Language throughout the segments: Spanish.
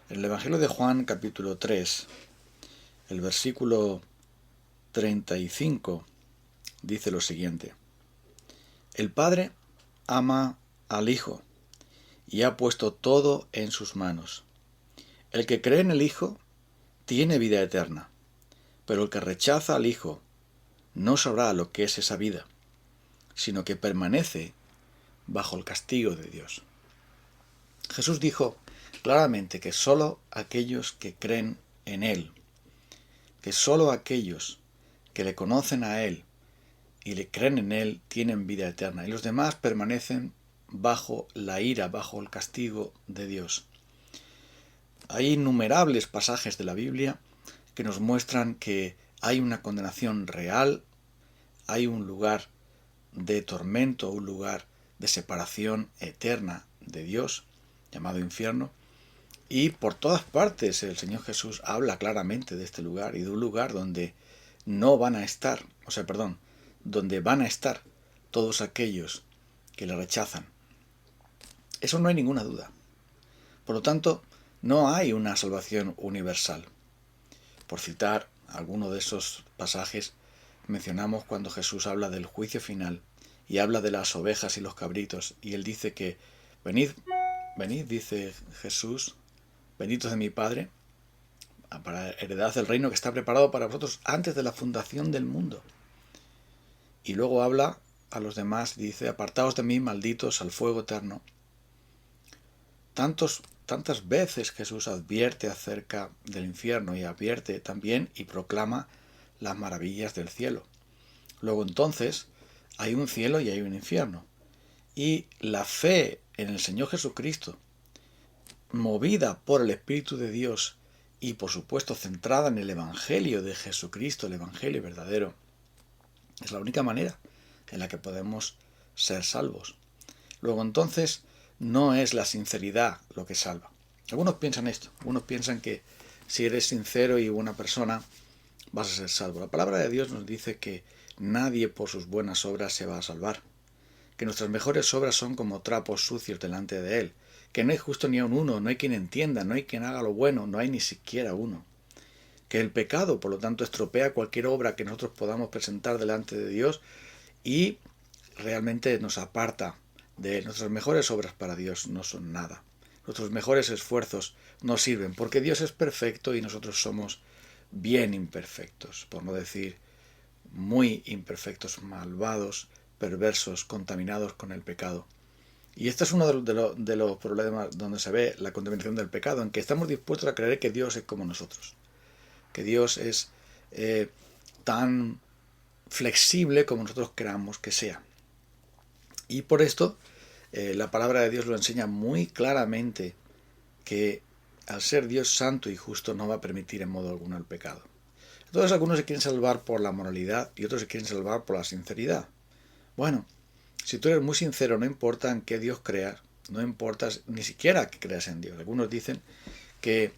En el Evangelio de Juan, capítulo 3, el versículo 35, dice lo siguiente: El Padre ama al Hijo y ha puesto todo en sus manos. El que cree en el Hijo tiene vida eterna, pero el que rechaza al Hijo no sabrá lo que es esa vida, sino que permanece bajo el castigo de Dios. Jesús dijo claramente que sólo aquellos que creen en Él, que sólo aquellos que le conocen a Él y le creen en Él tienen vida eterna, y los demás permanecen bajo la ira, bajo el castigo de Dios. Hay innumerables pasajes de la Biblia que nos muestran que hay una condenación real, hay un lugar de tormento, un lugar de separación eterna de Dios, llamado infierno, y por todas partes el Señor Jesús habla claramente de este lugar y de un lugar donde no van a estar, donde van a estar todos aquellos que le rechazan. Eso no hay ninguna duda. Por lo tanto, no hay una salvación universal. Por citar alguno de esos pasajes, mencionamos cuando Jesús habla del juicio final y habla de las ovejas y los cabritos, y él dice que venid, dice Jesús, benditos de mi Padre, para heredad el reino que está preparado para vosotros antes de la fundación del mundo. Y luego habla a los demás, dice: apartaos de mí, malditos, al fuego eterno. Tantas veces Jesús advierte acerca del infierno, y advierte también y proclama las maravillas del cielo. Luego entonces hay un cielo y hay un infierno. Y la fe en el Señor Jesucristo, movida por el Espíritu de Dios y por supuesto centrada en el Evangelio de Jesucristo, el Evangelio verdadero, es la única manera en la que podemos ser salvos. Luego entonces no es la sinceridad lo que salva. Algunos piensan esto, algunos piensan que si eres sincero y buena persona vas a ser salvo. La palabra de Dios nos dice que nadie por sus buenas obras se va a salvar, que nuestras mejores obras son como trapos sucios delante de Él, que no hay justo ni aun uno, no hay quien entienda, no hay quien haga lo bueno, no hay ni siquiera uno. Que el pecado, por lo tanto, estropea cualquier obra que nosotros podamos presentar delante de Dios y realmente nos aparta de Él. Nuestras mejores obras para Dios no son nada. Nuestros mejores esfuerzos no sirven, porque Dios es perfecto y nosotros somos bien imperfectos, por no decir muy imperfectos, malvados, perversos, contaminados con el pecado. Y este es uno de los problemas donde se ve la contaminación del pecado, en que estamos dispuestos a creer que Dios es como nosotros, que Dios es tan flexible como nosotros queramos que sea. Y por esto la palabra de Dios lo enseña muy claramente, que al ser Dios santo y justo no va a permitir en modo alguno el pecado. Entonces algunos se quieren salvar por la moralidad y otros se quieren salvar por la sinceridad. Bueno, si tú eres muy sincero, no importa en qué Dios creas, no importa ni siquiera que creas en Dios. Algunos dicen que,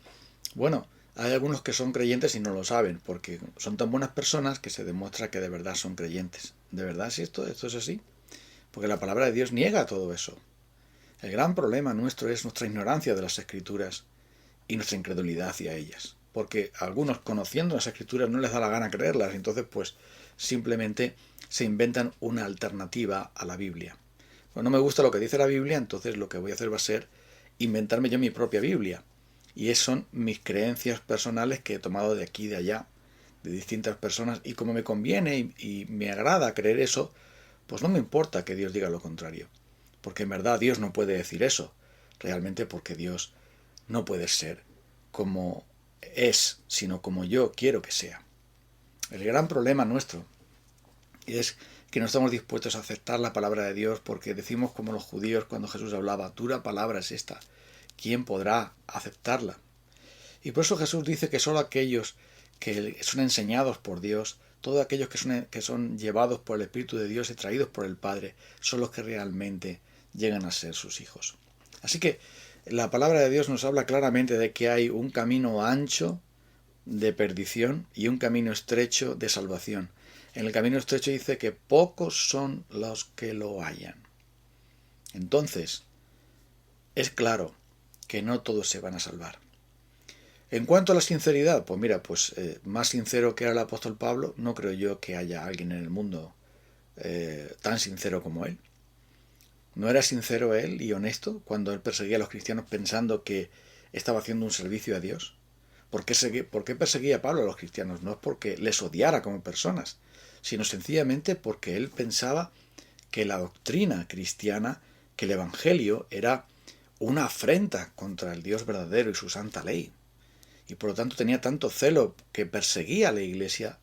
bueno, hay algunos que son creyentes y no lo saben, porque son tan buenas personas que se demuestra que de verdad son creyentes. ¿De verdad si esto es así? Porque la palabra de Dios niega todo eso. El gran problema nuestro es nuestra ignorancia de las Escrituras y nuestra incredulidad hacia ellas. Porque a algunos, conociendo las Escrituras, no les da la gana creerlas, entonces pues simplemente se inventan una alternativa a la Biblia. Pues no me gusta lo que dice la Biblia, entonces lo que voy a hacer va a ser inventarme yo mi propia Biblia. Y esas son mis creencias personales que he tomado de aquí y de allá, de distintas personas, y como me conviene y me agrada creer eso, pues no me importa que Dios diga lo contrario. Porque en verdad Dios no puede decir eso, realmente, porque Dios no puede ser como es, sino como yo quiero que sea. El gran problema nuestro es que no estamos dispuestos a aceptar la palabra de Dios, porque decimos como los judíos cuando Jesús hablaba: dura palabra es esta, ¿quién podrá aceptarla? Y por eso Jesús dice que solo aquellos que son enseñados por Dios, todos aquellos que son llevados por el Espíritu de Dios y traídos por el Padre, son los que realmente llegan a ser sus hijos. Así que la palabra de Dios nos habla claramente de que hay un camino ancho de perdición y un camino estrecho de salvación. En el camino estrecho dice que pocos son los que lo hallan. Entonces, es claro que no todos se van a salvar. En cuanto a la sinceridad, pues mira, más sincero que era el apóstol Pablo, no creo yo que haya alguien en el mundo tan sincero como él. ¿No era sincero él y honesto cuando él perseguía a los cristianos pensando que estaba haciendo un servicio a Dios? ¿Por qué perseguía a Pablo a los cristianos? No es porque les odiara como personas, sino sencillamente porque él pensaba que la doctrina cristiana, que el Evangelio era una afrenta contra el Dios verdadero y su santa ley. Y por lo tanto tenía tanto celo que perseguía a la iglesia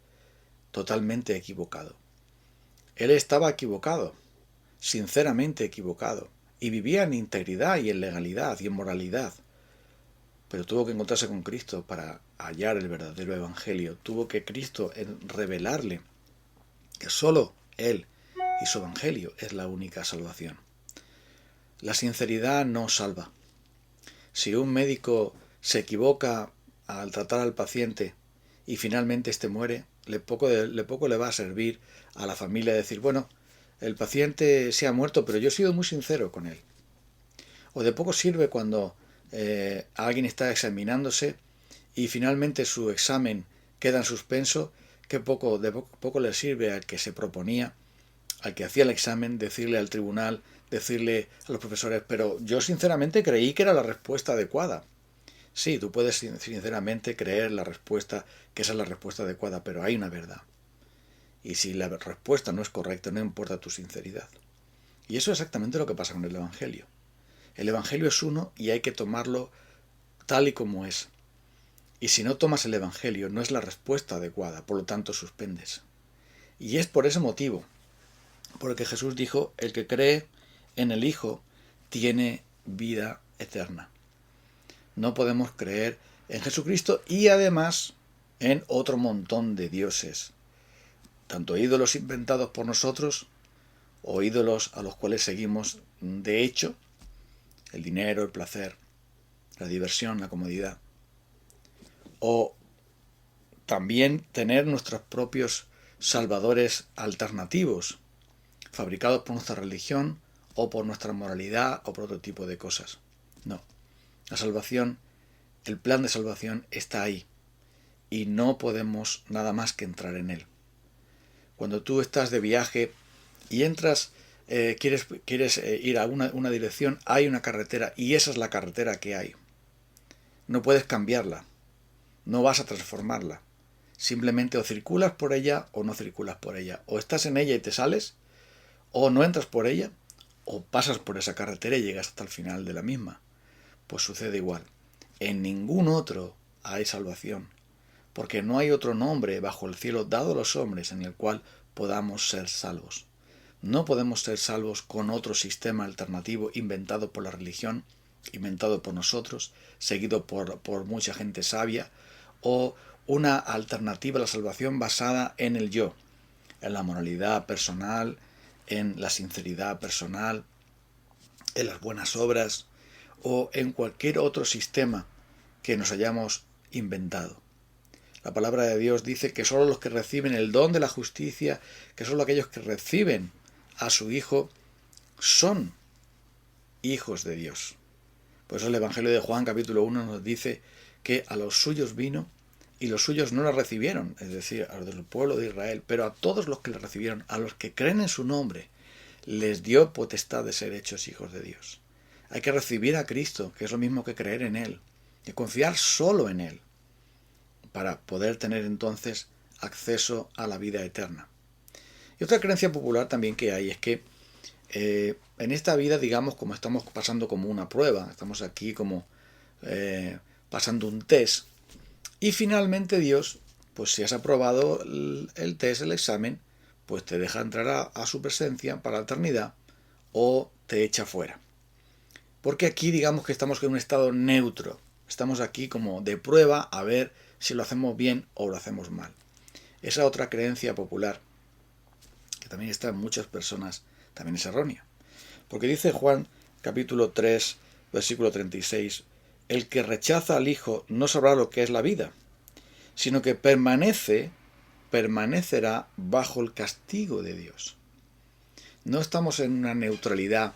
totalmente equivocado. Él estaba equivocado, sinceramente equivocado, y vivía en integridad y en legalidad y en moralidad. Pero tuvo que encontrarse con Cristo para hallar el verdadero evangelio. Tuvo que Cristo revelarle que sólo Él y su evangelio es la única salvación. La sinceridad no salva. Si un médico se equivoca al tratar al paciente y finalmente éste muere, poco le va a servir a la familia decir, bueno, el paciente se ha muerto, pero yo he sido muy sincero con él. O de poco sirve cuando alguien está examinándose y finalmente su examen queda en suspenso, que poco le sirve al que se proponía, al que hacía el examen, decirle al tribunal, decirle a los profesores, pero yo sinceramente creí que era la respuesta adecuada. Sí, tú puedes sinceramente creer la respuesta, que esa es la respuesta adecuada, pero hay una verdad. Y si la respuesta no es correcta, no importa tu sinceridad. Y eso es exactamente lo que pasa con el Evangelio. El Evangelio es uno y hay que tomarlo tal y como es. Y si no tomas el Evangelio, no es la respuesta adecuada, por lo tanto suspendes. Y es por ese motivo, porque Jesús dijo, el que cree en el Hijo tiene vida eterna. No podemos creer en Jesucristo y además en otro montón de dioses, tanto ídolos inventados por nosotros o ídolos a los cuales seguimos de hecho, el dinero, el placer, la diversión, la comodidad, o también tener nuestros propios salvadores alternativos, fabricados por nuestra religión o por nuestra moralidad o por otro tipo de cosas. No, la salvación, el plan de salvación está ahí y no podemos nada más que entrar en él. Cuando tú estás de viaje y entras, quieres ir a una dirección, hay una carretera y esa es la carretera que hay. No puedes cambiarla, no vas a transformarla. Simplemente o circulas por ella o no circulas por ella. O estás en ella y te sales, o no entras por ella, o pasas por esa carretera y llegas hasta el final de la misma. Pues sucede igual. En ningún otro hay salvación, porque no hay otro nombre bajo el cielo dado a los hombres en el cual podamos ser salvos. No podemos ser salvos con otro sistema alternativo inventado por la religión, inventado por nosotros, seguido por mucha gente sabia, o una alternativa a la salvación basada en el yo, en la moralidad personal, en la sinceridad personal, en las buenas obras o en cualquier otro sistema que nos hayamos inventado. La palabra de Dios dice que solo los que reciben el don de la justicia, que solo aquellos que reciben a su Hijo, son hijos de Dios. Por eso el Evangelio de Juan capítulo 1 nos dice que a los suyos vino y los suyos no la recibieron, es decir, a los del pueblo de Israel, pero a todos los que le recibieron, a los que creen en su nombre, les dio potestad de ser hechos hijos de Dios. Hay que recibir a Cristo, que es lo mismo que creer en Él, y confiar solo en Él, para poder tener entonces acceso a la vida eterna. Y otra creencia popular también que hay es que en esta vida, digamos, como estamos pasando como una prueba, estamos aquí como pasando un test, y finalmente Dios, pues si has aprobado el test, el examen, pues te deja entrar a su presencia para la eternidad o te echa fuera. Porque aquí digamos que estamos en un estado neutro, estamos aquí como de prueba a ver si lo hacemos bien o lo hacemos mal. Esa otra creencia popular, que también está en muchas personas, también es errónea. Porque dice Juan capítulo 3, versículo 36, el que rechaza al Hijo no sabrá lo que es la vida, sino que permanecerá bajo el castigo de Dios. No estamos en una neutralidad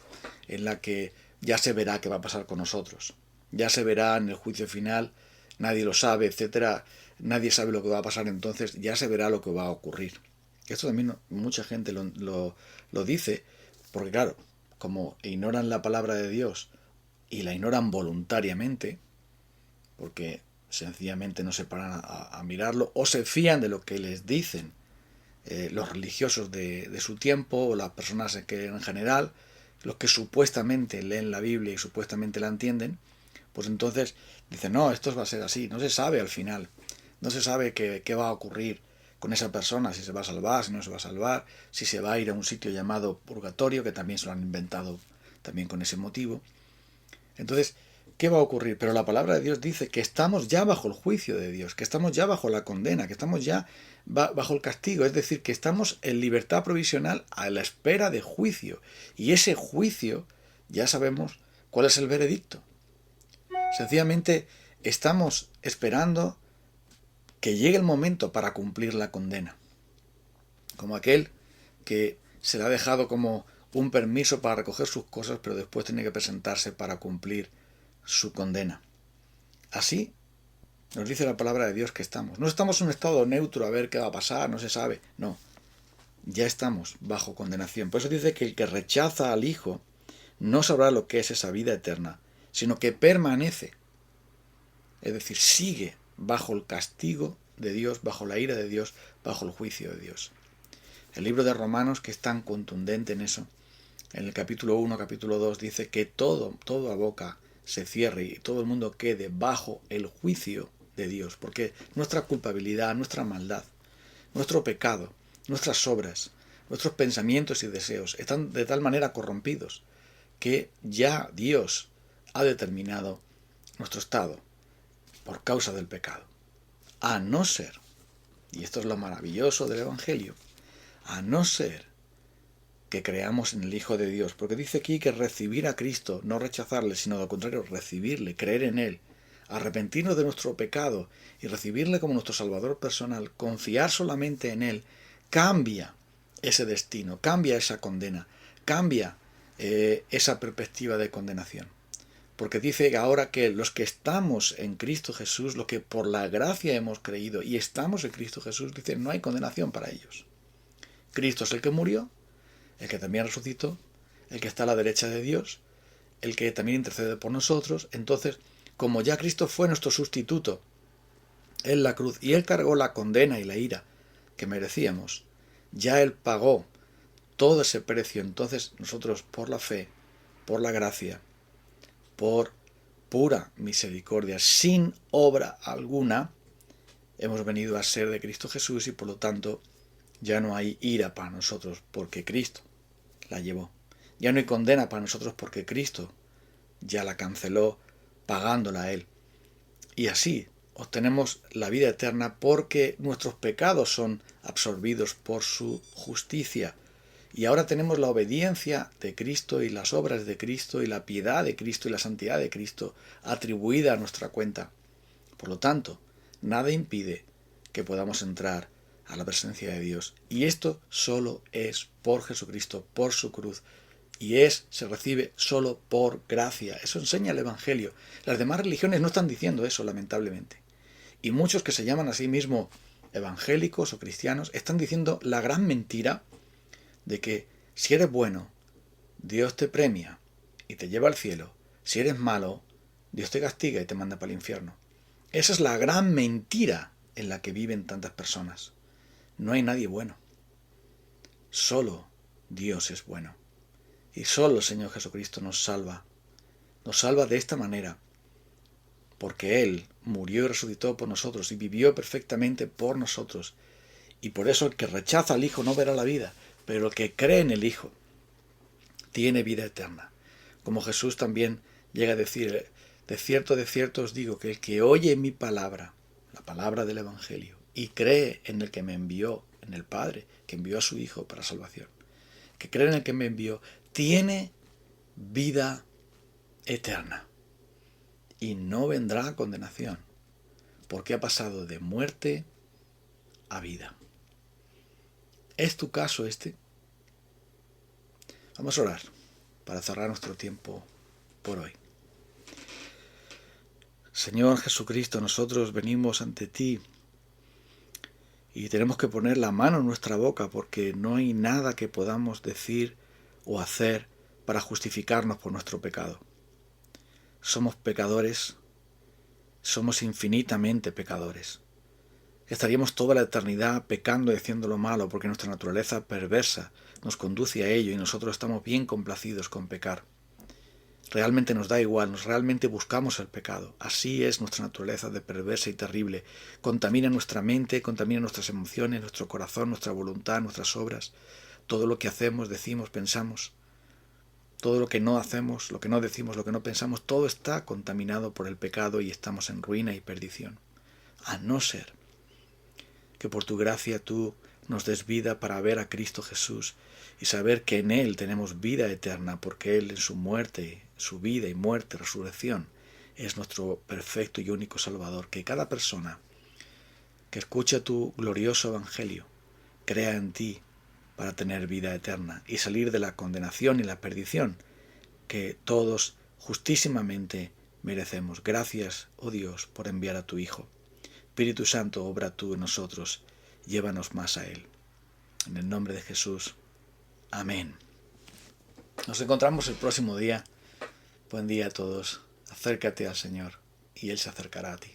en la que ya se verá qué va a pasar con nosotros. Ya se verá en el juicio final, nadie lo sabe, etcétera, nadie sabe lo que va a pasar, entonces ya se verá lo que va a ocurrir. Esto también mucha gente lo dice, porque claro, como ignoran la palabra de Dios y la ignoran voluntariamente, porque sencillamente no se paran a mirarlo, o se fían de lo que les dicen los religiosos de su tiempo, o las personas que en general, los que supuestamente leen la Biblia y supuestamente la entienden, pues entonces dicen, no, esto va a ser así, no se sabe al final, no se sabe qué va a ocurrir con esa persona, si se va a salvar, si no se va a salvar, si se va a ir a un sitio llamado purgatorio, que también se lo han inventado también con ese motivo. Entonces, ¿qué va a ocurrir? Pero la palabra de Dios dice que estamos ya bajo el juicio de Dios, que estamos ya bajo la condena, que estamos ya bajo el castigo, es decir, que estamos en libertad provisional a la espera de juicio. Y ese juicio, ya sabemos cuál es el veredicto. Sencillamente estamos esperando que llegue el momento para cumplir la condena. Como aquel que se le ha dejado como un permiso para recoger sus cosas, pero después tiene que presentarse para cumplir su condena. Así nos dice la palabra de Dios que estamos. No estamos en un estado neutro a ver qué va a pasar, no se sabe. No, ya estamos bajo condenación. Por eso dice que el que rechaza al Hijo no sabrá lo que es esa vida eterna, sino que permanece. Es decir, sigue bajo el castigo de Dios, bajo la ira de Dios, bajo el juicio de Dios. El libro de Romanos, que es tan contundente en eso, en el capítulo 1, capítulo 2, dice que toda boca se cierre y todo el mundo quede bajo el juicio de Dios, porque nuestra culpabilidad, nuestra maldad, nuestro pecado, nuestras obras, nuestros pensamientos y deseos están de tal manera corrompidos que ya Dios ha determinado nuestro estado por causa del pecado. A no ser, y esto es lo maravilloso del Evangelio, a no ser que creamos en el Hijo de Dios, porque dice aquí que recibir a Cristo, no rechazarle, sino al contrario, recibirle, creer en Él, arrepentirnos de nuestro pecado y recibirle como nuestro Salvador personal, confiar solamente en Él, cambia ese destino, cambia esa condena, cambia esa perspectiva de condenación. Porque dice ahora que los que estamos en Cristo Jesús, los que por la gracia hemos creído y estamos en Cristo Jesús, dice, no hay condenación para ellos. Cristo es el que murió, el que también resucitó, el que está a la derecha de Dios, el que también intercede por nosotros. Entonces, como ya Cristo fue nuestro sustituto en la cruz y Él cargó la condena y la ira que merecíamos, ya Él pagó todo ese precio. Entonces nosotros por la fe, por la gracia, por pura misericordia, sin obra alguna, hemos venido a ser de Cristo Jesús y por lo tanto ya no hay ira para nosotros porque Cristo la llevó. Ya no hay condena para nosotros porque Cristo ya la canceló pagándola a Él. Y así obtenemos la vida eterna porque nuestros pecados son absorbidos por su justicia. Y ahora tenemos la obediencia de Cristo y las obras de Cristo y la piedad de Cristo y la santidad de Cristo atribuida a nuestra cuenta. Por lo tanto, nada impide que podamos entrar a la presencia de Dios. Y esto solo es por Jesucristo, por su cruz. Y se recibe solo por gracia. Eso enseña el Evangelio. Las demás religiones no están diciendo eso, lamentablemente. Y muchos que se llaman a sí mismos evangélicos o cristianos están diciendo la gran mentira de que si eres bueno, Dios te premia y te lleva al cielo. Si eres malo, Dios te castiga y te manda para el infierno. Esa es la gran mentira en la que viven tantas personas. No hay nadie bueno. Solo Dios es bueno. Y solo el Señor Jesucristo nos salva. Nos salva de esta manera. Porque Él murió y resucitó por nosotros y vivió perfectamente por nosotros. Y por eso el que rechaza al Hijo no verá la vida, pero el que cree en el Hijo tiene vida eterna. Como Jesús también llega a decir, de cierto os digo que el que oye mi palabra, la palabra del Evangelio, y cree en el que me envió, en el Padre, que envió a su Hijo para salvación, que cree en el que me envió, tiene vida eterna y no vendrá a condenación, porque ha pasado de muerte a vida. ¿Es tu caso este? Vamos a orar para cerrar nuestro tiempo por hoy. Señor Jesucristo, nosotros venimos ante ti y tenemos que poner la mano en nuestra boca porque no hay nada que podamos decir o hacer para justificarnos por nuestro pecado. Somos pecadores, somos infinitamente pecadores. Estaríamos toda la eternidad pecando y haciendo lo malo porque nuestra naturaleza perversa nos conduce a ello y nosotros estamos bien complacidos con pecar. Realmente nos da igual, realmente buscamos el pecado. Así es nuestra naturaleza de perversa y terrible. Contamina nuestra mente, contamina nuestras emociones, nuestro corazón, nuestra voluntad, nuestras obras. Todo lo que hacemos, decimos, pensamos. Todo lo que no hacemos, lo que no decimos, lo que no pensamos, todo está contaminado por el pecado y estamos en ruina y perdición. A no ser que por tu gracia tú nos des vida para ver a Cristo Jesús y saber que en Él tenemos vida eterna, porque Él en su muerte, su vida y muerte, resurrección, es nuestro perfecto y único Salvador. Que cada persona que escucha tu glorioso Evangelio crea en ti para tener vida eterna y salir de la condenación y la perdición que todos justísimamente merecemos. Gracias, oh Dios, por enviar a tu Hijo. Espíritu Santo, obra tú en nosotros, llévanos más a Él. En el nombre de Jesús. Amén. Nos encontramos el próximo día. Buen día a todos. Acércate al Señor y Él se acercará a ti.